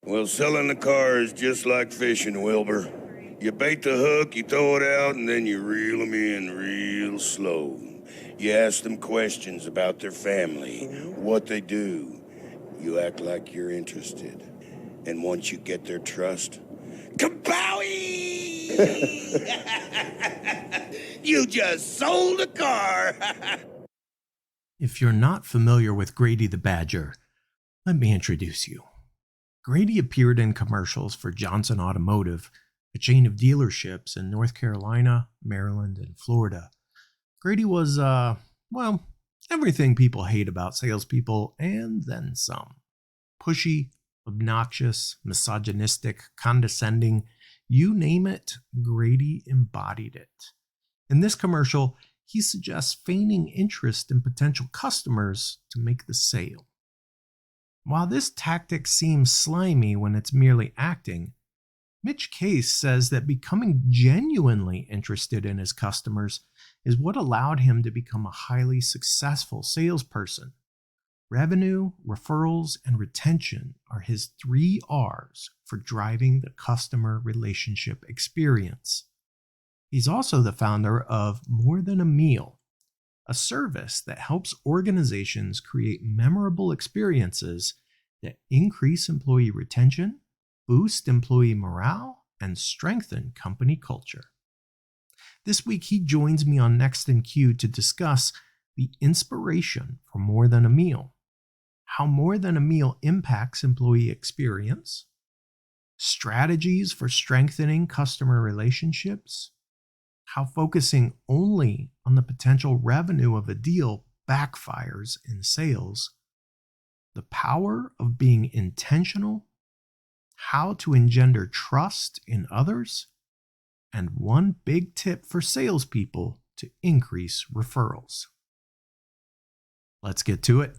Well, selling a car is just like fishing, Wilbur. You bait the hook, you throw it out, and then you reel them in real slow. You ask them questions about their family, what they do. You act like you're interested. And once you get their trust, Kapowee! You just sold a car! If you're not familiar with Grady the Badger, let me introduce you. Grady appeared in commercials for Johnson Automotive, a chain of dealerships in North Carolina, Maryland, and Florida. Grady was, everything people hate about salespeople and then some. Pushy, obnoxious, misogynistic, condescending, you name it, Grady embodied it. In this commercial, he suggests feigning interest in potential customers to make the sale. While this tactic seems slimy when it's merely acting, Mitch Case says that becoming genuinely interested in his customers is what allowed him to become a highly successful salesperson. Revenue, referrals, and retention are his 3 R's for driving the customer relationship experience. He's also the founder of More Than a Meal, a service that helps organizations create memorable experiences that increase employee retention, boost employee morale, and strengthen company culture. This week, he joins me on Next in Queue to discuss the inspiration for More Than a Meal, how More Than a Meal impacts employee experience, strategies for strengthening customer relationships, how focusing only on the potential revenue of a deal backfires in sales, the power of being intentional, how to engender trust in others, and one big tip for salespeople to increase referrals. Let's get to it.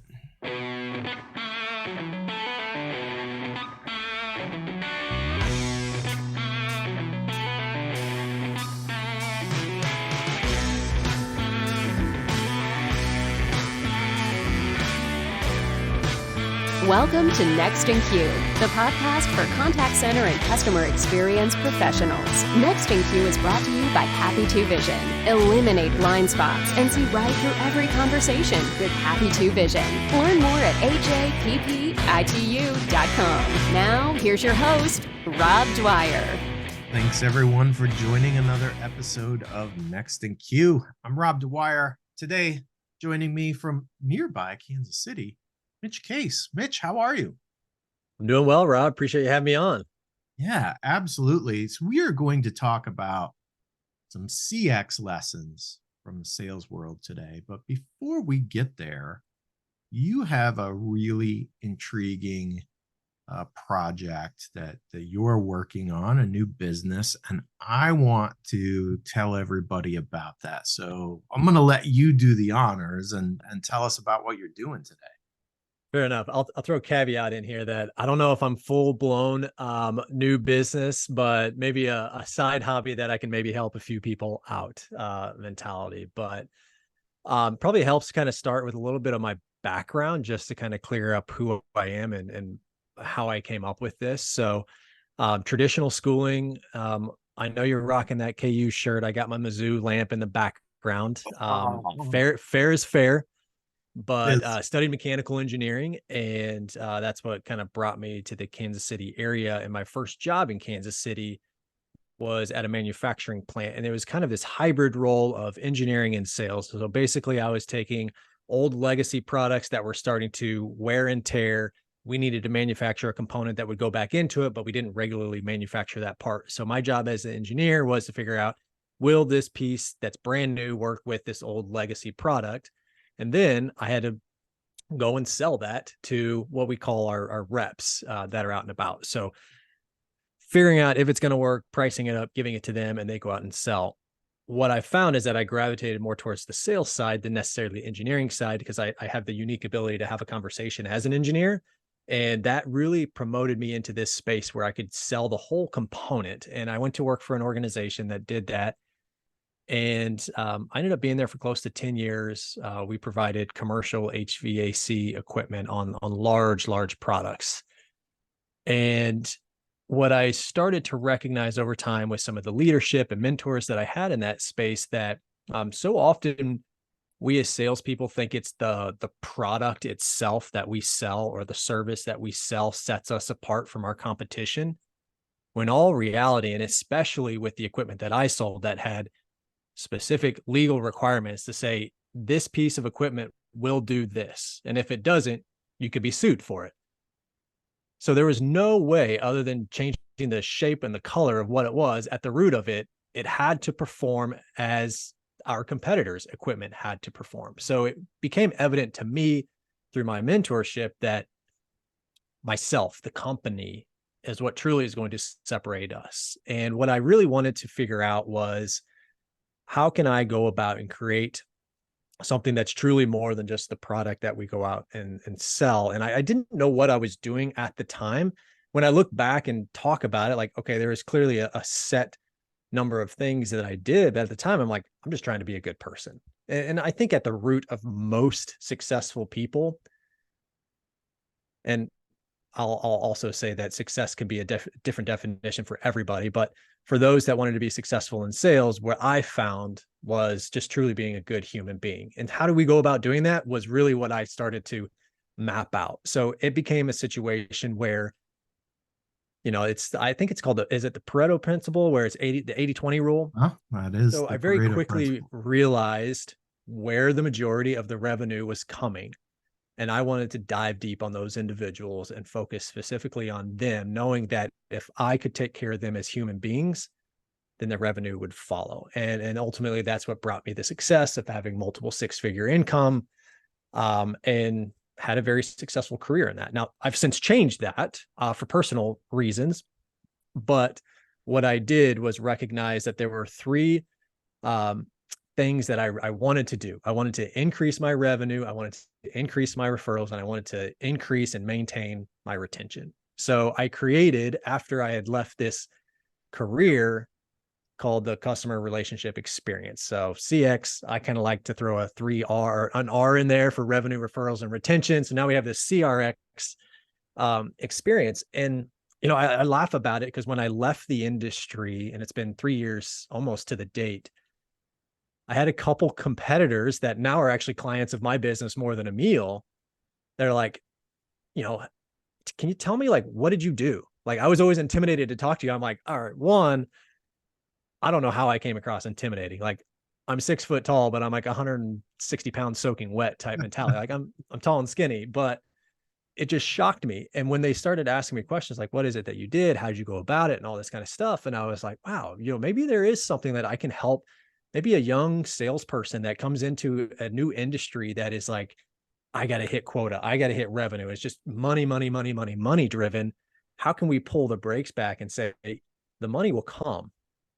Welcome to Next in Queue, the podcast for contact center and customer experience professionals. Next in Queue is brought to you by Happy 2 Vision. Eliminate blind spots and see right through every conversation with Happy 2 Vision. Learn more at happitu.com. Now, here's your host, Rob Dwyer. Thanks everyone for joining another episode of Next in Queue. I'm Rob Dwyer. Today, joining me from nearby Kansas City, Mitch Case. Mitch, how are you? I'm doing well, Rob. Appreciate you having me on. Yeah, absolutely. So we are going to talk about some CX lessons from the sales world today. But before we get there, you have a really intriguing project that you're working on, a new business, and I want to tell everybody about that. So I'm going to let you do the honors and tell us about what you're doing today. Fair enough. I'll throw a caveat in here that I don't know if I'm full blown new business, but maybe a side hobby that I can maybe help a few people out mentality. But probably helps kind of start with a little bit of my background just to kind of clear up who I am and how I came up with this. So traditional schooling, I know you're rocking that KU shirt. I got my Mizzou lamp in the background. Fair is fair. But studied mechanical engineering, and that's what kind of brought me to the Kansas City area. And my first job in Kansas City was at a manufacturing plant, and it was kind of this hybrid role of engineering and sales. So basically, I was taking old legacy products that were starting to wear and tear. We needed to manufacture a component that would go back into it, but we didn't regularly manufacture that part. So my job as an engineer was to figure out, will this piece that's brand new work with this old legacy product? And then I had to go and sell that to what we call our reps that are out and about. So figuring out if it's going to work, pricing it up, giving it to them, and they go out and sell. What I found is that I gravitated more towards the sales side than necessarily the engineering side, because I have the unique ability to have a conversation as an engineer. And that really promoted me into this space where I could sell the whole component. And I went to work for an organization that did that. And I ended up being there for close to 10 years. We provided commercial HVAC equipment on large products. And what I started to recognize over time with some of the leadership and mentors that I had in that space, that so often we as salespeople think it's the product itself that we sell or the service that we sell sets us apart from our competition. When all reality, and especially with the equipment that I sold that had specific legal requirements to say this piece of equipment will do this, and if it doesn't, you could be sued for it. So there was no way other than changing the shape and the color of what it was at the root of it. It had to perform as our competitors' equipment had to perform. So it became evident to me through my mentorship that myself, the company, is what truly is going to separate us. And what I really wanted to figure out was, how can I go about and create something that's truly more than just the product that we go out and sell? And I didn't know what I was doing at the time. When I look back and talk about it, like, okay, there is clearly a set number of things that I did, but at the time I'm like, I'm just trying to be a good person. And I think at the root of most successful people, and I'll also say that success can be a different definition for everybody, but for those that wanted to be successful in sales, what I found was just truly being a good human being. And how do we go about doing that was really what I started to map out. So it became a situation where, I think it's called is it the Pareto principle, where it's the 80-20 rule? That is. So the I very Pareto quickly principle. realized where the majority of the revenue was coming. And I wanted to dive deep on those individuals and focus specifically on them, knowing that if I could take care of them as human beings, then the revenue would follow. And ultimately, that's what brought me the success of having multiple six-figure income, and had a very successful career in that. Now, I've since changed that for personal reasons, but what I did was recognize that there were three things that I wanted to do. I wanted to increase my revenue, I wanted to increase my referrals, and I wanted to increase and maintain my retention. So I created, after I had left this career, called the customer relationship experience. So CX, I kind of like to throw an R in there for revenue, referrals, and retention. So now we have this CRX experience. And, I laugh about it because when I left the industry, and it's been 3 years almost to the date, I had a couple competitors that now are actually clients of my business more than a meal. They're like, can you tell me, like, what did you do? Like, I was always intimidated to talk to you. I'm like, all right, one, I don't know how I came across intimidating. Like, I'm 6 foot tall, but I'm like 160 pounds soaking wet type mentality. Like I'm tall and skinny, but it just shocked me. And when they started asking me questions like, what is it that you did? How did you go about it? And all this kind of stuff. And I was like, wow, maybe there is something that I can help. Maybe a young salesperson that comes into a new industry that is like, I got to hit quota. I got to hit revenue. It's just money, money, money, money, money driven. How can we pull the brakes back and say, hey, the money will come?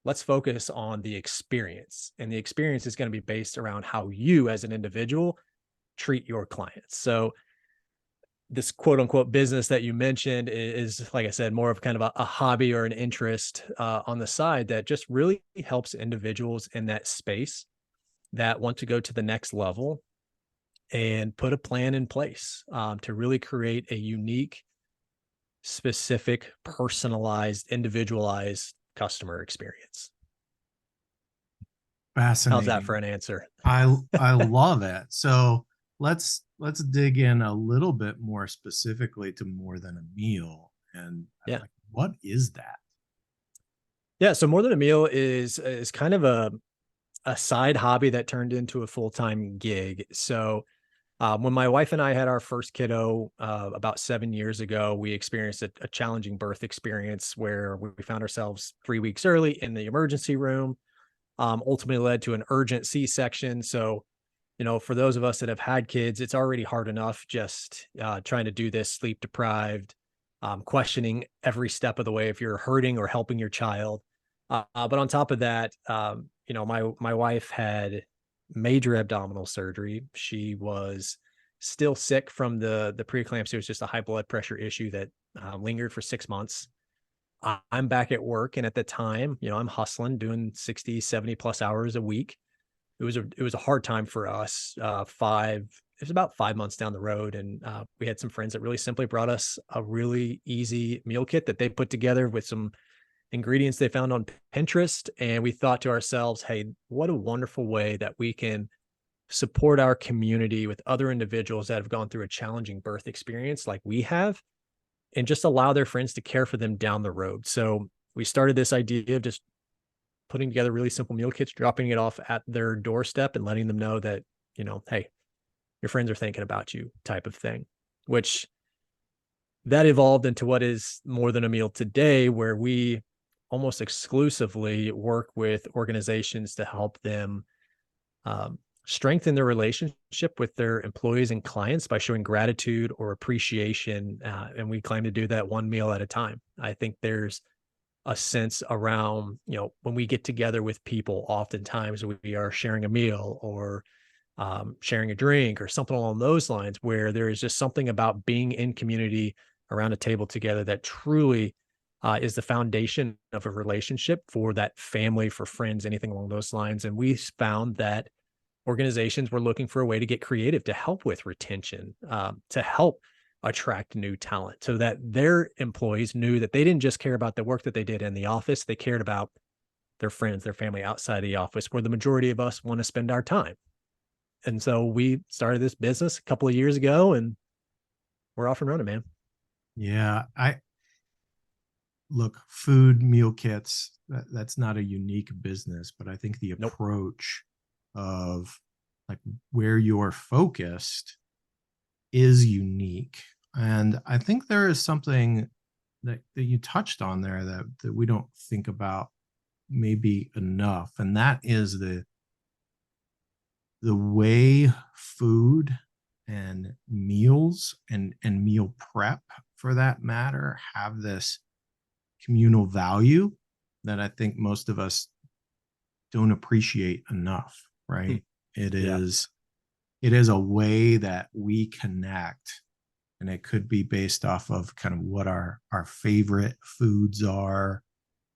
Let's focus on the experience. And the experience is going to be based around how you as an individual treat your clients. So this quote unquote business that you mentioned is, like I said, more of kind of a hobby or an interest on the side that just really helps individuals in that space that want to go to the next level and put a plan in place to really create a unique, specific, personalized, individualized customer experience. Fascinating. How's that for an answer? I love it. So let's dig in a little bit more specifically to more than a meal. And yeah, like, what is that? Yeah, so more than a meal is kind of a side hobby that turned into a full-time gig. So when my wife and I had our first kiddo about 7 years ago, we experienced a challenging birth experience where we found ourselves 3 weeks early in the emergency room. Ultimately led to an urgent C-section. So, for those of us that have had kids, it's already hard enough just trying to do this sleep deprived, questioning every step of the way if you're hurting or helping your child. But on top of that, my wife had major abdominal surgery. She was still sick from the preeclampsia. It was just a high blood pressure issue that lingered for 6 months. I'm back at work. And at the time, I'm hustling, doing 60, 70 plus hours a week. it was a hard time for us. It was about 5 months down the road, and we had some friends that really simply brought us a really easy meal kit that they put together with some ingredients they found on Pinterest. And we thought to ourselves, hey, what a wonderful way that we can support our community with other individuals that have gone through a challenging birth experience like we have, and just allow their friends to care for them down the road. So we started this idea of just putting together really simple meal kits, dropping it off at their doorstep and letting them know that, hey, your friends are thinking about you, type of thing, which that evolved into what is More Than a Meal today, where we almost exclusively work with organizations to help them strengthen their relationship with their employees and clients by showing gratitude or appreciation. And we claim to do that one meal at a time. I think there's a sense around, when we get together with people, oftentimes we are sharing a meal or sharing a drink or something along those lines, where there is just something about being in community around a table together that truly is the foundation of a relationship for that family, for friends, anything along those lines. And we found that organizations were looking for a way to get creative to help with retention, to help attract new talent, so that their employees knew that they didn't just care about the work that they did in the office, they cared about their friends, their family outside the office, where the majority of us want to spend our time. And so we started this business a couple of years ago, and we're off and running, man. Yeah, I look, food meal kits, that's not a unique business, but I think the Nope. approach of like where you're focused is unique. And I think there is something that you touched on there that we don't think about maybe enough. And that is the way food and meals and meal prep, for that matter, have this communal value that I think most of us don't appreciate enough, right? It Yeah. is a way that we connect, and it could be based off of kind of what our favorite foods are,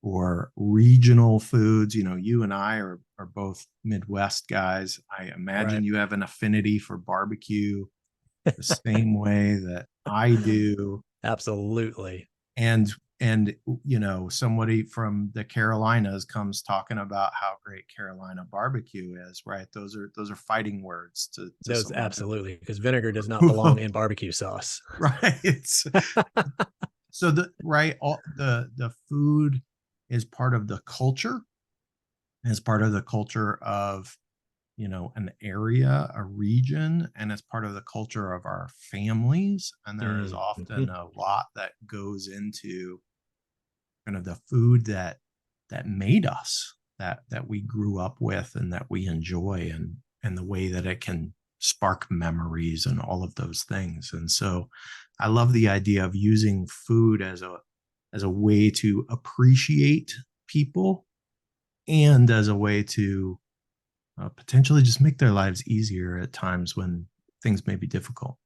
or regional foods. You and I are both Midwest guys. I imagine Right. you have an affinity for barbecue the same way that I do. Absolutely. And somebody from the Carolinas comes talking about how great Carolina barbecue is, right? Those are fighting words to Those someone absolutely, because vinegar does not belong in barbecue sauce. right. So all the food is part of the culture, as part of the culture of an area, a region, and it's part of the culture of our families. And there is often a lot that goes into kind of the food that made us, that we grew up with and that we enjoy, and the way that it can spark memories and all of those things. And so I love the idea of using food as a way to appreciate people, and as a way to potentially just make their lives easier at times when things may be difficult.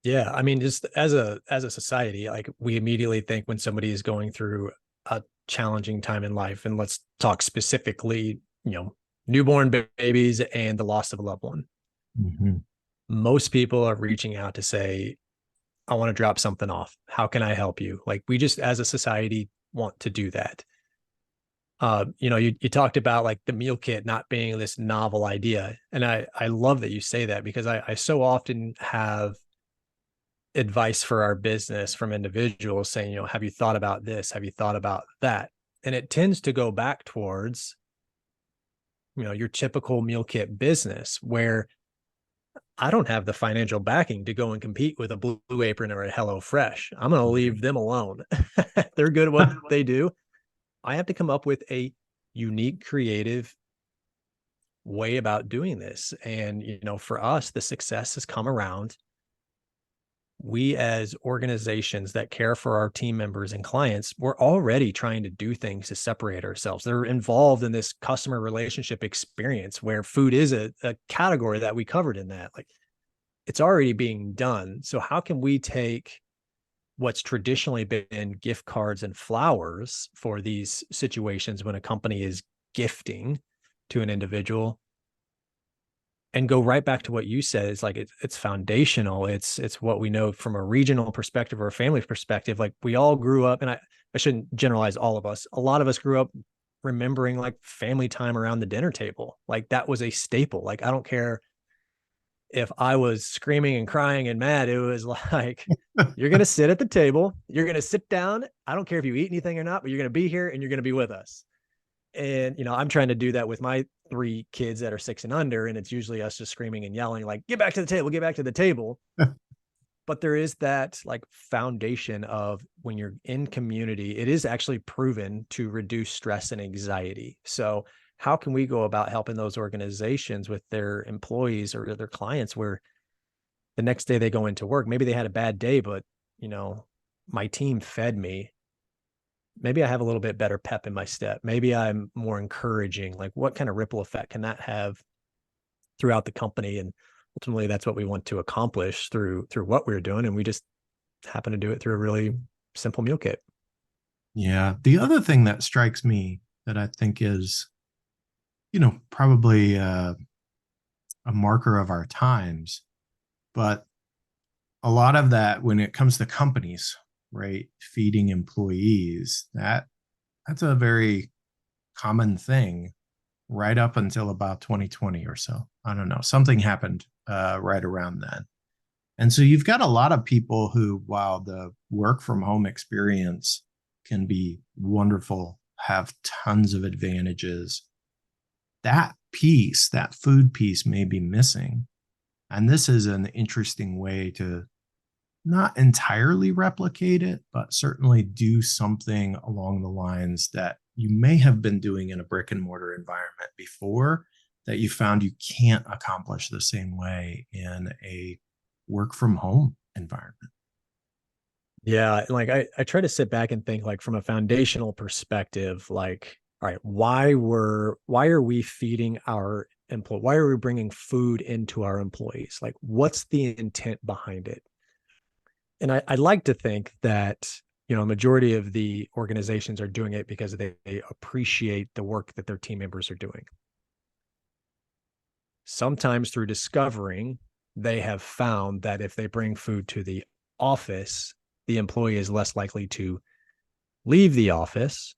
Yeah, I mean, just as a society, like, we immediately think when somebody is going through a challenging time in life, and let's talk specifically, newborn babies and the loss of a loved one. Mm-hmm. Most people are reaching out to say, I want to drop something off. How can I help you? Like, we just as a society want to do that. You talked about like the meal kit not being this novel idea. And I love that you say that, because I so often have advice for our business from individuals saying, have you thought about this? Have you thought about that? And it tends to go back towards, your typical meal kit business, where I don't have the financial backing to go and compete with a Blue Apron or a Hello Fresh. I'm going to leave them alone. They're good at what they do. I have to come up with a unique, creative way about doing this. And, for us, the success has come around. We, as organizations that care for our team members and clients, we're already trying to do things to separate ourselves. They're involved in this customer relationship experience, where food is a category that we covered in that. Like, it's already being done. So how can we take what's traditionally been gift cards and flowers for these situations when a company is gifting, to an individual. And go right back to what you said. It's like it's foundational. It's what we know from a regional perspective or a family perspective. Like we all grew up, and I shouldn't generalize all of us. A lot of us grew up remembering like family time around the dinner table. Like that was a staple. Like I don't care if I was screaming and crying and mad. It was like you're gonna sit at the table, you're gonna sit down. I don't care if you eat anything or not, but you're gonna be here and you're gonna be with us. And, I'm trying to do that with my 3 kids that are 6 and under. And it's usually us just screaming and yelling, like, get back to the table, get back to the table. But there is that like foundation of when you're in community, it is actually proven to reduce stress and anxiety. So how can we go about helping those organizations with their employees or their clients where the next day they go into work, maybe they had a bad day, but my team fed me. Maybe I have a little bit better pep in my step. Maybe I'm more encouraging. Like what kind of ripple effect can that have throughout the company? And ultimately that's what we want to accomplish through what we're doing. And we just happen to do it through a really simple meal kit. Yeah. The other thing that strikes me that I think is, probably a marker of our times, but a lot of that when it comes to companies, right, feeding employees, that's a very common thing right up until about 2020 or so. I don't know. Something happened right around then. And so you've got a lot of people who, while the work from home experience can be wonderful, have tons of advantages, that piece, that food piece may be missing. And this is an interesting way to not entirely replicate it, but certainly do something along the lines that you may have been doing in a brick and mortar environment before that you found you can't accomplish the same way in a work from home environment. Yeah. Like I try to sit back and think like from a foundational perspective, like, all right, why are we feeding our employee? Why are we bringing food into our employees? Like what's the intent behind it? And I like to think that, a majority of the organizations are doing it because they appreciate the work that their team members are doing. Sometimes through discovering, they have found that if they bring food to the office, the employee is less likely to leave the office,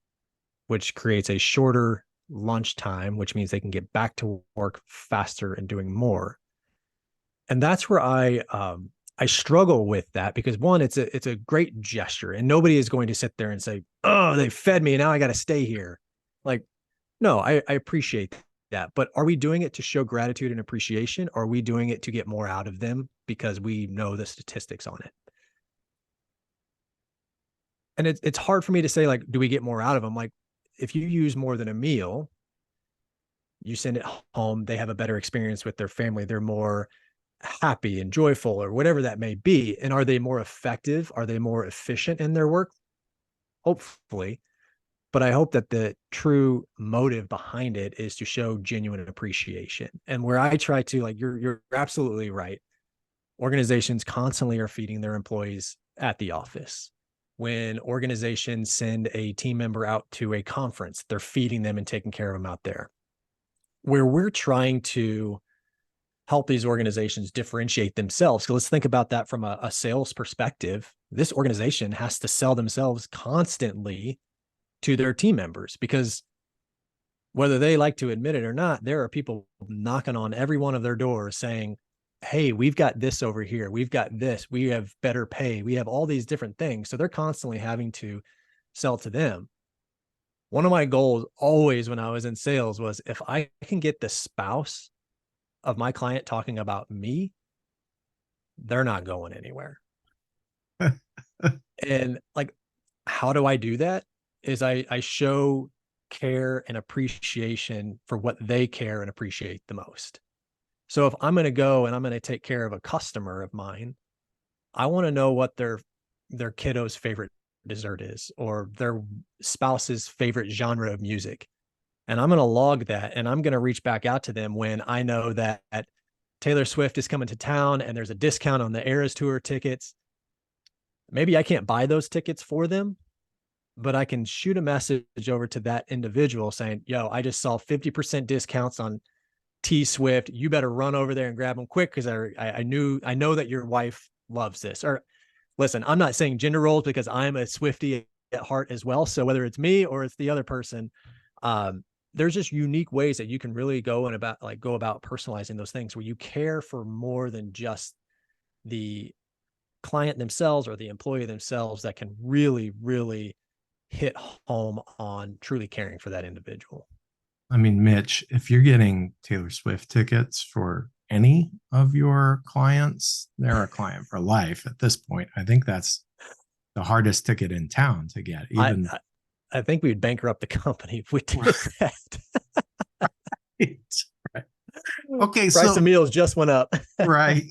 which creates a shorter lunch time, which means they can get back to work faster and doing more. And that's where I struggle with that because one, it's a great gesture and nobody is going to sit there and say, oh, they fed me and now I got to stay here. Like, no, I appreciate that. But are we doing it to show gratitude and appreciation? Or are we doing it to get more out of them because we know the statistics on it? And it's hard for me to say, like, do we get more out of them? Like, if you use more than a meal, you send it home, they have a better experience with their family. They're more happy and joyful or whatever that may be. And are they more effective? Are they more efficient in their work? Hopefully. But I hope that the true motive behind it is to show genuine appreciation. And where I try to, like, you're absolutely right. Organizations constantly are feeding their employees at the office. When organizations send a team member out to a conference, they're feeding them and taking care of them out there. Where we're trying to help these organizations differentiate themselves. So let's think about that from a sales perspective. This organization has to sell themselves constantly to their team members because whether they like to admit it or not, there are people knocking on every one of their doors saying, hey, we've got this over here. We've got this. We have better pay. We have all these different things. So they're constantly having to sell to them. One of my goals always when I was in sales was if I can get the spouse of my client talking about me, they're not going anywhere. And like, how do I do that? Is I show care and appreciation for what they care and appreciate the most. So if I'm going to go and I'm going to take care of a customer of mine, I want to know what their kiddo's favorite dessert is or their spouse's favorite genre of music. And I'm going to log that and I'm going to reach back out to them when I know that Taylor Swift is coming to town and there's a discount on the Eras Tour tickets. Maybe I can't buy those tickets for them, but I can shoot a message over to that individual saying, yo, I just saw 50% discounts on T Swift. You better run over there and grab them quick because I know that your wife loves this. Or listen, I'm not saying gender roles because I'm a Swiftie at heart as well. So whether it's me or it's the other person, there's just unique ways that you can really go about personalizing those things where you care for more than just the client themselves or the employee themselves, that can really, really hit home on truly caring for that individual. I mean, Mitch, if you're getting Taylor Swift tickets for any of your clients, they're a client for life at this point. I think that's the hardest ticket in town to get. Even I think we'd bankrupt the company if we did that. right. Okay, price of meals just went up. Right.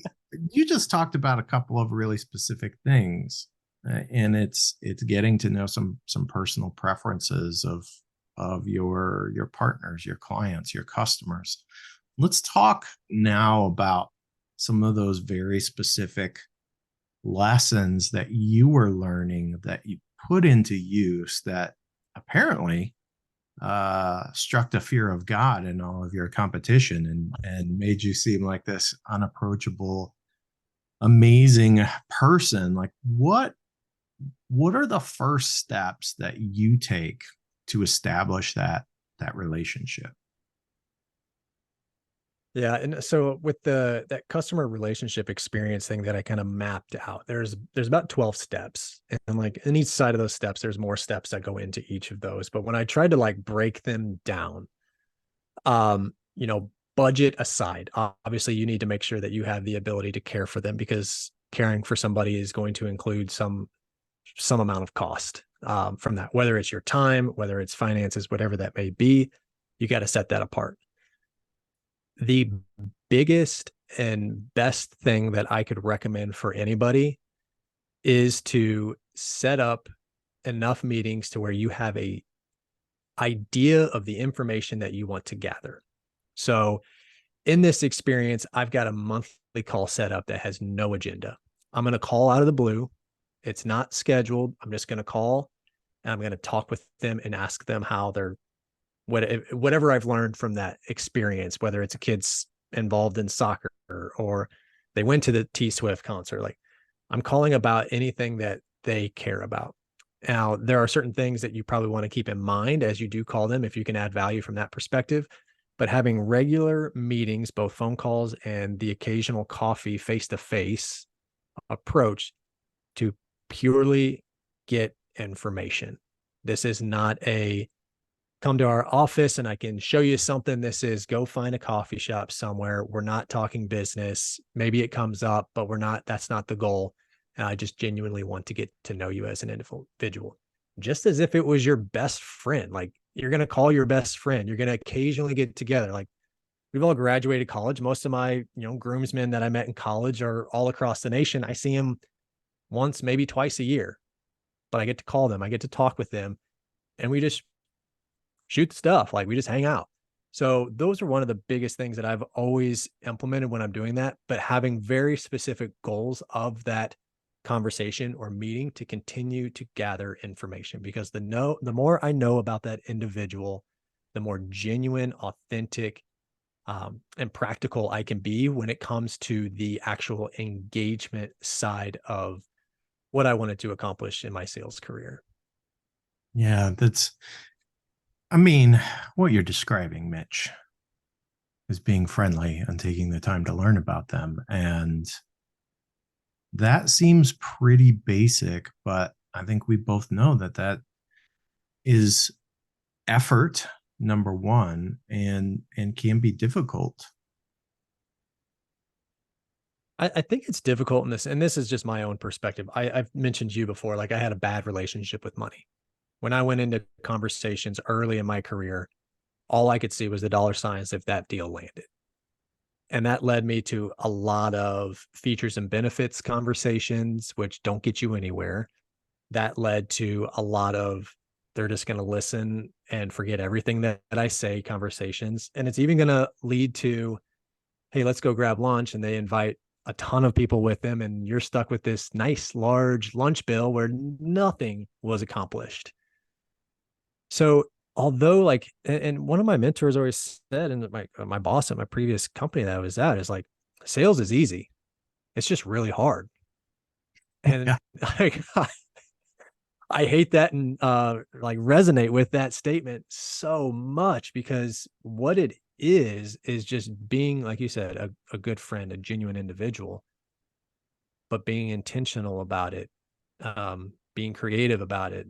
You just talked about a couple of really specific things, and it's getting to know some personal preferences of your partners, your clients, your customers. Let's talk now about some of those very specific lessons that you were learning that you put into use that apparently struck the fear of God in all of your competition and made you seem like this unapproachable, amazing person. Like what are the first steps that you take to establish that relationship? Yeah. And so with that customer relationship experience thing that I kind of mapped out, there's about 12 steps. And like in each side of those steps, there's more steps that go into each of those. But when I tried to like break them down, budget aside, obviously you need to make sure that you have the ability to care for them, because caring for somebody is going to include some amount of cost from that, whether it's your time, whether it's finances, whatever that may be. You got to set that apart. The biggest and best thing that I could recommend for anybody is to set up enough meetings to where you have a idea of the information that you want to gather. So in this experience, I've got a monthly call set up that has no agenda. I'm going to call out of the blue. It's not scheduled. I'm just going to call and I'm going to talk with them and ask them how they're, whatever I've learned from that experience, whether it's a kid's involved in soccer or they went to the T Swift concert. Like, I'm calling about anything that they care about. Now, there are certain things that you probably want to keep in mind as you do call them, if you can add value from that perspective. But having regular meetings, both phone calls and the occasional coffee face-to-face approach to purely get information. This is not a come to our office and I can show you something. This is go find a coffee shop somewhere. We're not talking business. Maybe it comes up, but that's not the goal. And I just genuinely want to get to know you as an individual, just as if it was your best friend. Like, you're going to call your best friend. You're going to occasionally get together. Like, we've all graduated college. Most of my, groomsmen that I met in college are all across the nation. I see them once, maybe twice a year, but I get to call them. I get to talk with them, and we just shoot the stuff. Like, we just hang out. So those are one of the biggest things that I've always implemented when I'm doing that, but having very specific goals of that conversation or meeting to continue to gather information, because the more I know about that individual, the more genuine, authentic, and practical I can be when it comes to the actual engagement side of what I wanted to accomplish in my sales career. Yeah, what you're describing, Mitch, is being friendly and taking the time to learn about them. And that seems pretty basic, but I think we both know that is effort, number one, and can be difficult. I think it's difficult in this, and this is just my own perspective. I've mentioned to you before, like, I had a bad relationship with money. When I went into conversations early in my career, all I could see was the dollar signs if that deal landed. And that led me to a lot of features and benefits conversations, which don't get you anywhere. That led to a lot of, they're just going to listen and forget everything that I say conversations. And it's even going to lead to, hey, let's go grab lunch. And they invite a ton of people with them. And you're stuck with this nice, large lunch bill where nothing was accomplished. So although like, and one of my mentors always said, and my boss at my previous company that I was at is like, sales is easy. It's just really hard. And Yeah. I hate that and like resonate with that statement so much, because what it is just being, like you said, a good friend, a genuine individual, but being intentional about it, being creative about it,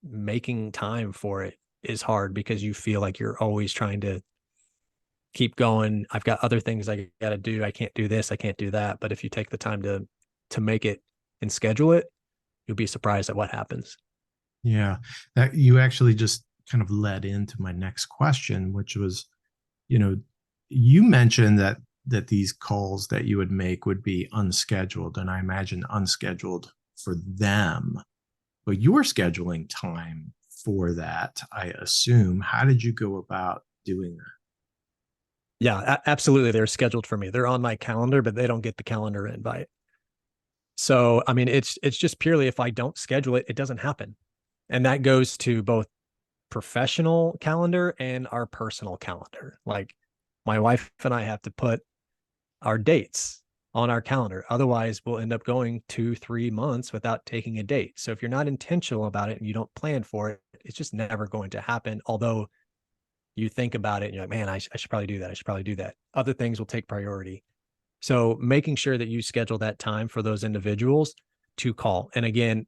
making time for it is hard because you feel like you're always trying to keep going. I've got other things I got to do. I can't do this. I can't do that. But if you take the time to make it and schedule it, you'll be surprised at what happens. Yeah. That you actually just kind of led into my next question, which was, you know, you mentioned that these calls that you would make would be unscheduled, and I imagine unscheduled for them, but you're scheduling time for that, I assume. How did you go about doing that? Yeah, absolutely. They're scheduled for me. They're on my calendar, but they don't get the calendar invite. So, I mean, it's just purely if I don't schedule it, it doesn't happen. And that goes to both professional calendar and our personal calendar. Like my wife and I have to put our dates on our calendar. Otherwise, we'll end up going 2-3 months without taking a date. So if you're not intentional about it and you don't plan for it, it's just never going to happen. Although you think about it and you're like, man, I should probably do that. I should probably do that. Other things will take priority. So making sure that you schedule that time for those individuals to call. And again,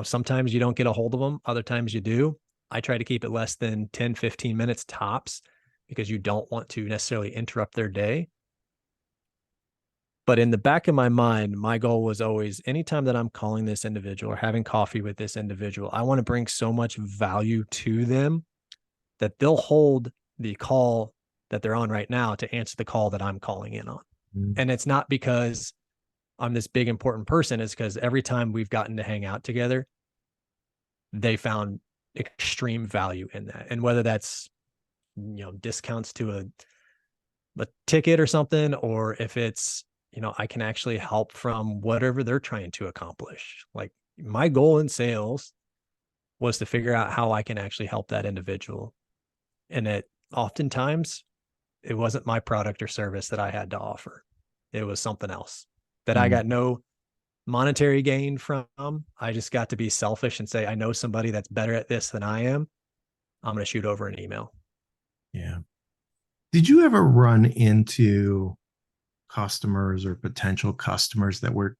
sometimes you don't get a hold of them. Other times you do. I try to keep it less than 10, 15 minutes tops, because you don't want to necessarily interrupt their day. But in the back of my mind, my goal was always, anytime that I'm calling this individual or having coffee with this individual, I want to bring so much value to them that they'll hold the call that they're on right now to answer the call that I'm calling in on. Mm. And it's not because I'm this big important person. It's because every time we've gotten to hang out together, they found extreme value in that. And whether that's, discounts to a ticket or something, or if it's, I can actually help from whatever they're trying to accomplish. Like my goal in sales was to figure out how I can actually help that individual. And oftentimes it wasn't my product or service that I had to offer. It was something else that I got no monetary gain from. I just got to be selfish and say, I know somebody that's better at this than I am. I'm going to shoot over an email. Yeah. Did you ever run into customers or potential customers that were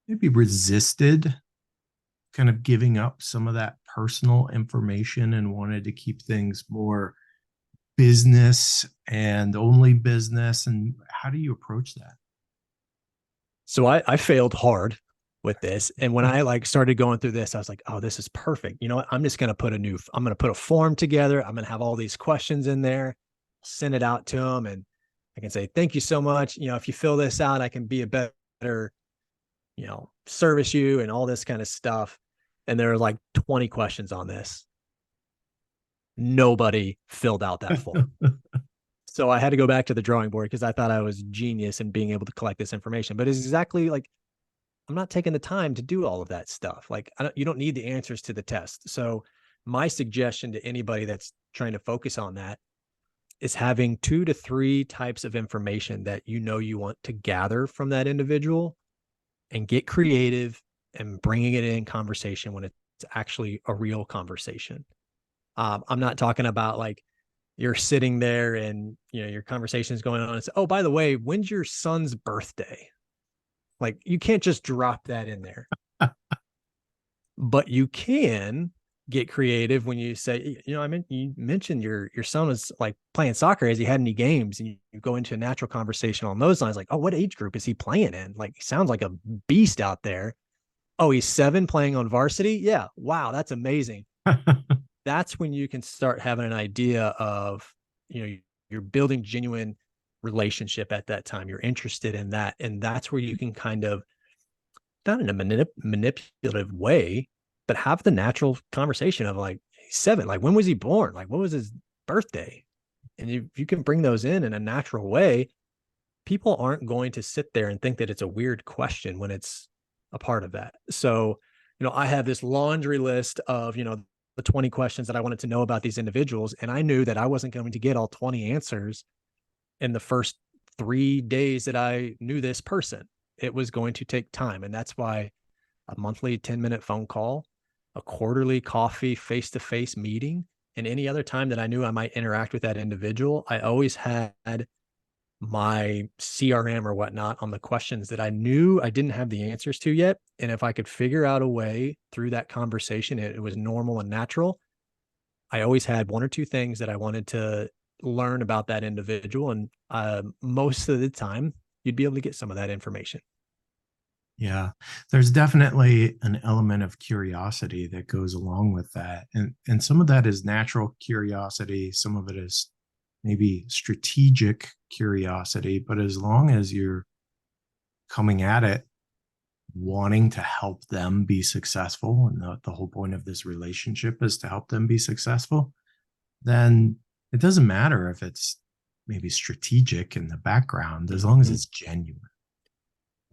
maybe resisted kind of giving up some of that personal information and wanted to keep things more business and only business? And how do you approach that? So I failed hard with this. And when I started going through this, I was like, oh, this is perfect. You know what? I'm just going to I'm going to put a form together. I'm going to have all these questions in there, send it out to them. And I can say, thank you so much. If you fill this out, I can be a better, service you and all this kind of stuff. And there are like 20 questions on this. Nobody filled out that form. So I had to go back to the drawing board because I thought I was genius in being able to collect this information. But it's exactly like, I'm not taking the time to do all of that stuff. Like you don't need the answers to the test. So my suggestion to anybody that's trying to focus on that is having 2 to 3 types of information that you want to gather from that individual, and get creative and bringing it in conversation when it's actually a real conversation. I'm not talking about like you're sitting there and your conversation is going on and say, oh, by the way, when's your son's birthday? Like you can't just drop that in there. But you can get creative when you say, you mentioned your son was like playing soccer. Has he had any games? And you go into a natural conversation on those lines, like, oh, what age group is he playing in? Like, he sounds like a beast out there. Oh, he's 7 playing on varsity. Yeah. Wow. That's amazing. That's when you can start having an idea of, you're building genuine relationship at that time. You're interested in that. And that's where you can kind of, not in a manipulative way, but have the natural conversation of like, he's 7, like, when was he born? Like, what was his birthday? And you can bring those in a natural way. People aren't going to sit there and think that it's a weird question when it's a part of that. So, I have this laundry list of, the 20 questions that I wanted to know about these individuals. And I knew that I wasn't going to get all 20 answers in the first 3 days that I knew this person. It was going to take time. And that's why a monthly 10-minute phone call, a quarterly coffee, face-to-face meeting, and any other time that I knew I might interact with that individual, I always had my CRM or whatnot on the questions that I knew I didn't have the answers to yet. And if I could figure out a way through that conversation, it was normal and natural. I always had 1 or 2 things that I wanted to learn about that individual. And most of the time, you'd be able to get some of that information. Yeah, there's definitely an element of curiosity that goes along with that. And some of that is natural curiosity. Some of it is maybe strategic curiosity, but as long as you're coming at it wanting to help them be successful, and the whole point of this relationship is to help them be successful, then it doesn't matter if it's maybe strategic in the background, as long as it's genuine.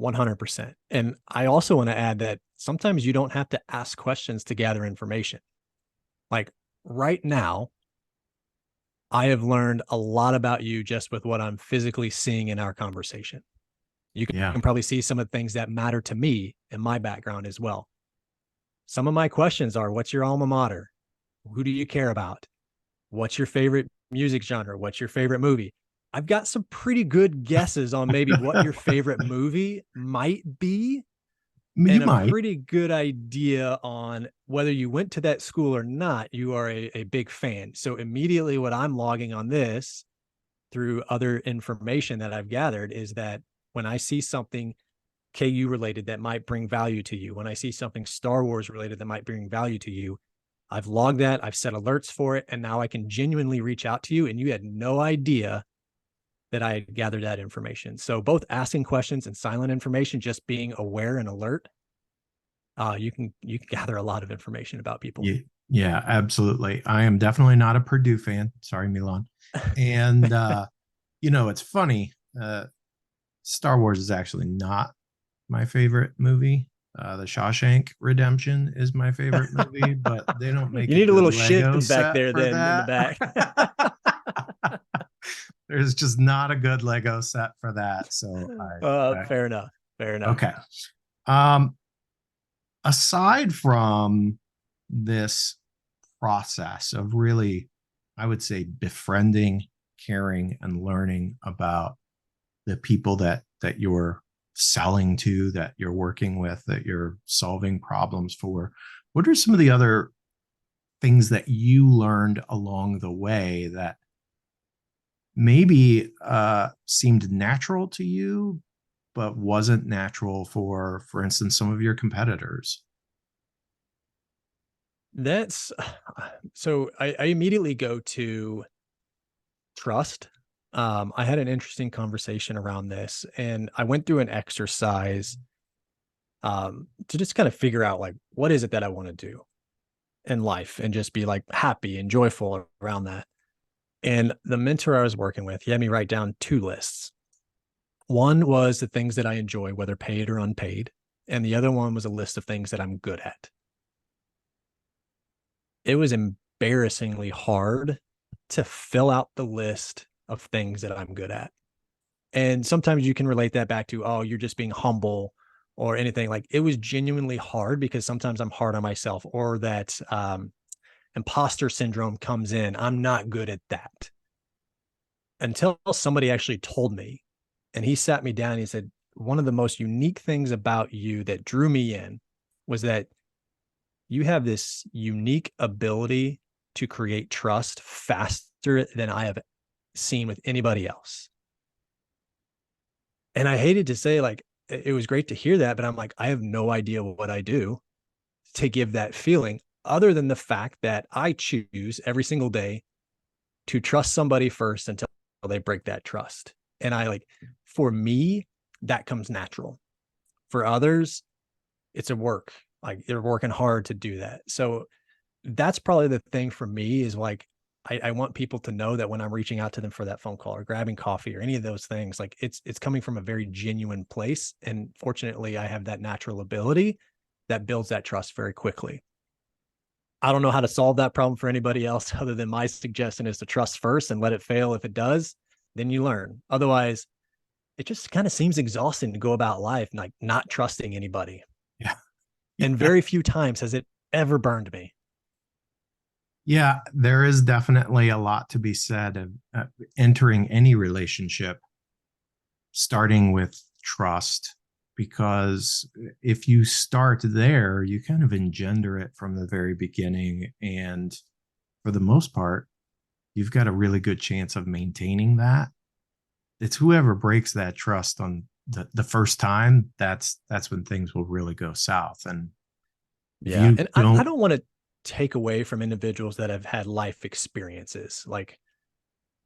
100%. And I also want to add that sometimes you don't have to ask questions to gather information. Like right now, I have learned a lot about you just with what I'm physically seeing in our conversation. You can probably see some of the things that matter to me in my background as well. Some of my questions are, what's your alma mater? Who do you care about? What's your favorite music genre? What's your favorite movie? I've got some pretty good guesses on maybe what your favorite movie might be. You and might. A pretty good idea on whether you went to that school or not. You are a big fan. So immediately what I'm logging on this through other information that I've gathered is that when I see something KU related that might bring value to you, when I see something Star Wars related that might bring value to you, I've logged that, I've set alerts for it, and now I can genuinely reach out to you, and you had no idea that I had gathered that information. So both asking questions and silent information, just being aware and alert, you can gather a lot of information about people. Yeah, absolutely. I am definitely not a Purdue fan. Sorry, Milan. And it's funny. Star Wars is actually not my favorite movie. The Shawshank Redemption is my favorite movie, but they don't make you need a little Lego shit back there then that. in the back. There's just not a good Lego set for that. So fair enough. Okay. Aside from this process of really, I would say, befriending, caring, and learning about the people that you're selling to, that you're working with, that you're solving problems for, what are some of the other things that you learned along the way that maybe seemed natural to you, but wasn't natural for instance, some of your competitors? That's so I immediately go to trust. I had an interesting conversation around this, and I went through an exercise to just kind of figure out, like, what is it that I want to do in life and just be like happy and joyful around that. And the mentor I was working with, he had me write down 2 lists. One was the things that I enjoy, whether paid or unpaid. And the other one was a list of things that I'm good at. It was embarrassingly hard to fill out the list of things that I'm good at. And sometimes you can relate that back to, oh, you're just being humble or anything. Like, it was genuinely hard because sometimes I'm hard on myself, or that imposter syndrome comes in. I'm not good at that. Until somebody actually told me, and he sat me down, he said, one of the most unique things about you that drew me in was that you have this unique ability to create trust faster than I have seen with anybody else. And I hated to say, like, it was great to hear that, but I'm like, I have no idea what I do to give that feeling, other than the fact that I choose every single day to trust somebody first until they break that trust. And for me, that comes natural. For others, it's a work. Like, they're working hard to do that. So that's probably the thing for me, is like, I want people to know that when I'm reaching out to them for that phone call or grabbing coffee or any of those things, like, it's coming from a very genuine place. And fortunately, I have that natural ability that builds that trust very quickly. I don't know how to solve that problem for anybody else other than my suggestion is to trust first and let it fail. If it does, then you learn. Otherwise, it just kind of seems exhausting to go about life like not trusting anybody. Yeah. And very few times has it ever burned me. Yeah, there is definitely a lot to be said of entering any relationship, starting with trust, because if you start there, you kind of engender it from the very beginning. And for the most part, you've got a really good chance of maintaining that. It's whoever breaks that trust on the first time, that's when things will really go south. And if Yeah. you And I don't want to take away from individuals that have had life experiences. Like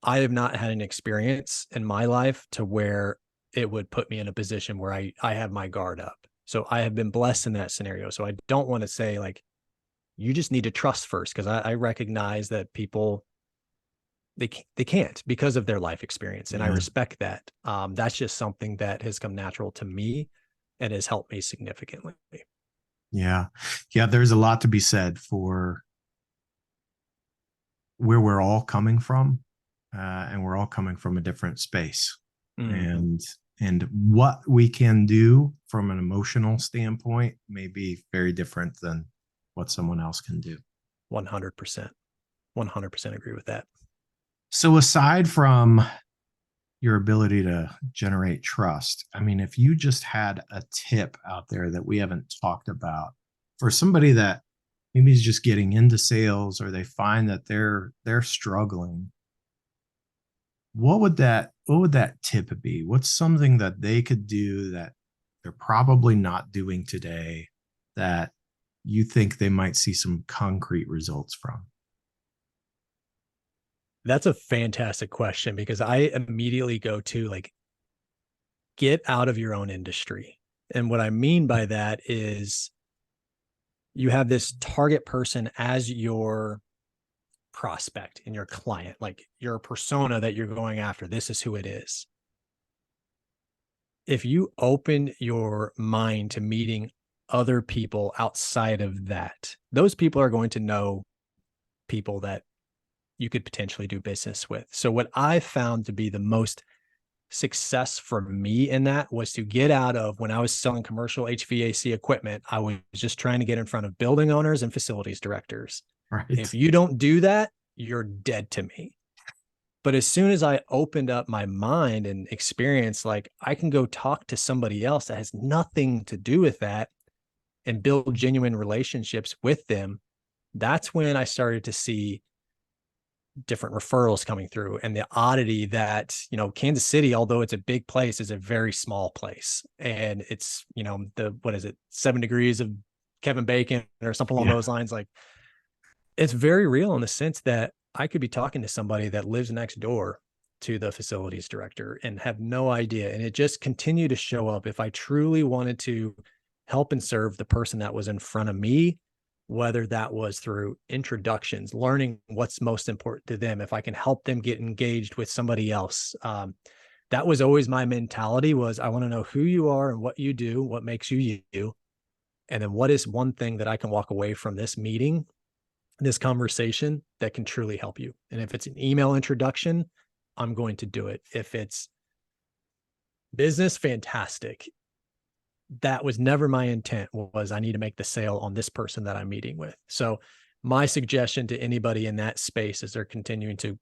I have not had an experience in my life to where it would put me in a position where I have my guard up. So I have been blessed in that scenario. So I don't want to say like, you just need to trust first. Cause I recognize that people, they can't because of their life experience. And I Yeah. respect that. That's just something that has come natural to me and has helped me significantly. Yeah. Yeah. There's a lot to be said for where we're all coming from. And we're all coming from a different space. Mm, And what we can do from an emotional standpoint may be very different than what someone else can do. 100%. 100% agree with that. So aside from your ability to generate trust, I mean, if you just had a tip out there that we haven't talked about for somebody that maybe is just getting into sales, or they find that they're struggling, what would that tip be? What's something that they could do that they're probably not doing today that you think they might see some concrete results from? That's a fantastic question because I immediately go to like, get out of your own industry. And what I mean by that is you have this target person as your prospect and your client, like your persona that you're going after. This is who it is. If you open your mind to meeting other people outside of that, those people are going to know people that you could potentially do business with. So what I found to be the most success for me in that was to get out of when I was selling commercial HVAC equipment, I was just trying to get in front of building owners and facilities directors. Right. If you don't do that, you're dead to me. But as soon as I opened up my mind and experience, like I can go talk to somebody else that has nothing to do with that and build genuine relationships with them, that's when I started to see different referrals coming through and the oddity that, Kansas City, although it's a big place, is a very small place. And it's, what is it? 7 degrees of Kevin Bacon or something along those lines. Like it's very real in the sense that I could be talking to somebody that lives next door to the facilities director and have no idea. And it just continued to show up. If I truly wanted to help and serve the person that was in front of me, whether that was through introductions, learning what's most important to them, if I can help them get engaged with somebody else. That was always my mentality was I want to know who you are and what you do, what makes you you. And then what is one thing that I can walk away from this meeting, this conversation that can truly help you. And if it's an email introduction, I'm going to do it. If it's business, fantastic. That was never my intent, was I need to make the sale on this person that I'm meeting with. So my suggestion to anybody in that space as they're continuing to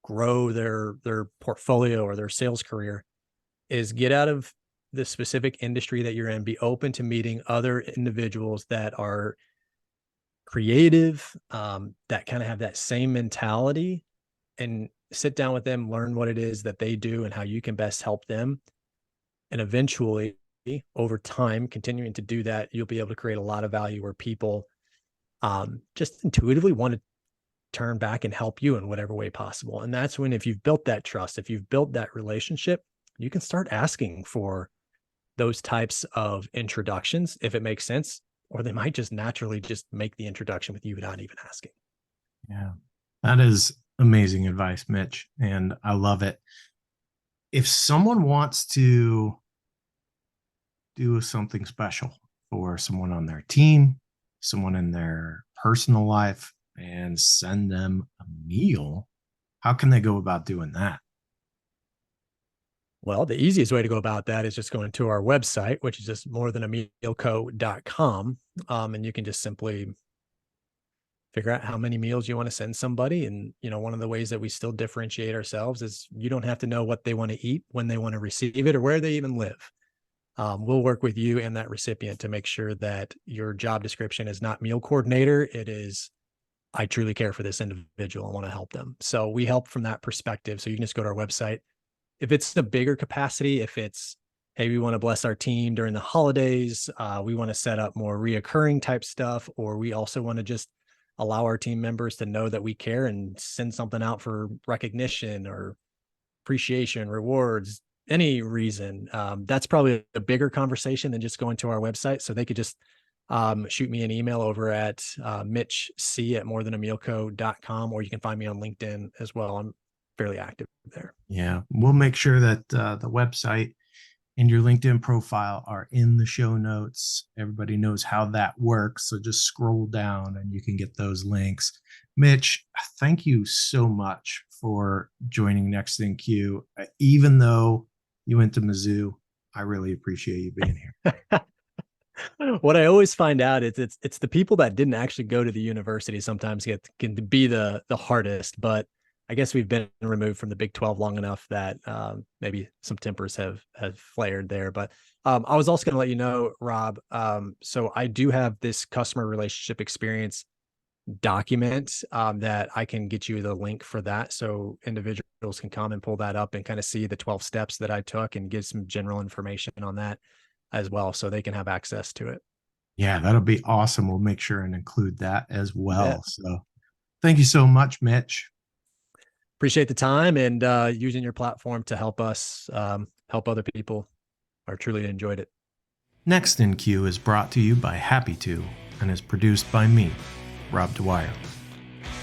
grow their portfolio or their sales career is get out of the specific industry that you're in, be open to meeting other individuals that are creative, that kind of have that same mentality, and sit down with them, learn what it is that they do and how you can best help them. And eventually, over time, continuing to do that, you'll be able to create a lot of value where people just intuitively want to turn back and help you in whatever way possible. And that's when, if you've built that trust, if you've built that relationship, you can start asking for those types of introductions if it makes sense, or they might just naturally just make the introduction with you without even asking. Yeah, that is amazing advice, Mitch. And I love it. If someone wants to do something special for someone on their team, someone in their personal life and send them a meal, how can they go about doing that? Well, the easiest way to go about that is just going to our website, which is just morethanAmealco.com. And you can just simply figure out how many meals you want to send somebody. And, one of the ways that we still differentiate ourselves is you don't have to know what they want to eat, when they want to receive it, or where they even live. We'll work with you and that recipient to make sure that your job description is not meal coordinator. It is, I truly care for this individual. I want to help them. So we help from that perspective. So you can just go to our website. If it's a bigger capacity, if it's, hey, we want to bless our team during the holidays, we want to set up more reoccurring type stuff, or we also want to just allow our team members to know that we care and send something out for recognition or appreciation, rewards, any reason. That's probably a bigger conversation than just going to our website. So they could just shoot me an email over at mitchc@morethanAmealco.com, or you can find me on LinkedIn as well. I'm fairly active there. Yeah, we'll make sure that the website and your LinkedIn profile are in the show notes. Everybody knows how that works. So just scroll down and you can get those links. Mitch, thank you so much for joining Next in Queue. Even though you went to Mizzou, I really appreciate you being here. What I always find out is it's the people that didn't actually go to the university sometimes can be the hardest, but I guess we've been removed from the Big 12 long enough that maybe some tempers have flared there. But I was also going to let you know, Rob, so I do have this customer relationship experience document that I can get you the link for that. So individuals can come and pull that up and kind of see the 12 steps that I took and give some general information on that as well, so they can have access to it. Yeah, that'll be awesome. We'll make sure and include that as well. So thank you so much, Mitch. Appreciate the time and using your platform to help us help other people. I truly enjoyed it. Next in Queue is brought to you by Happy To and is produced by me, Rob Dwyer.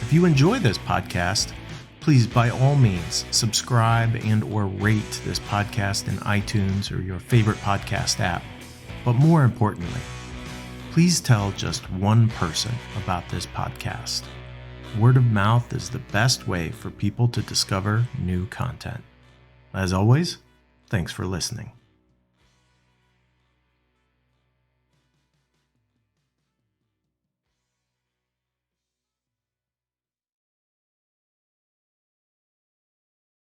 If you enjoy this podcast, please by all means subscribe and or rate this podcast in iTunes or your favorite podcast app. But more importantly, please tell just one person about this podcast. Word of mouth is the best way for people to discover new content. As always, thanks for listening.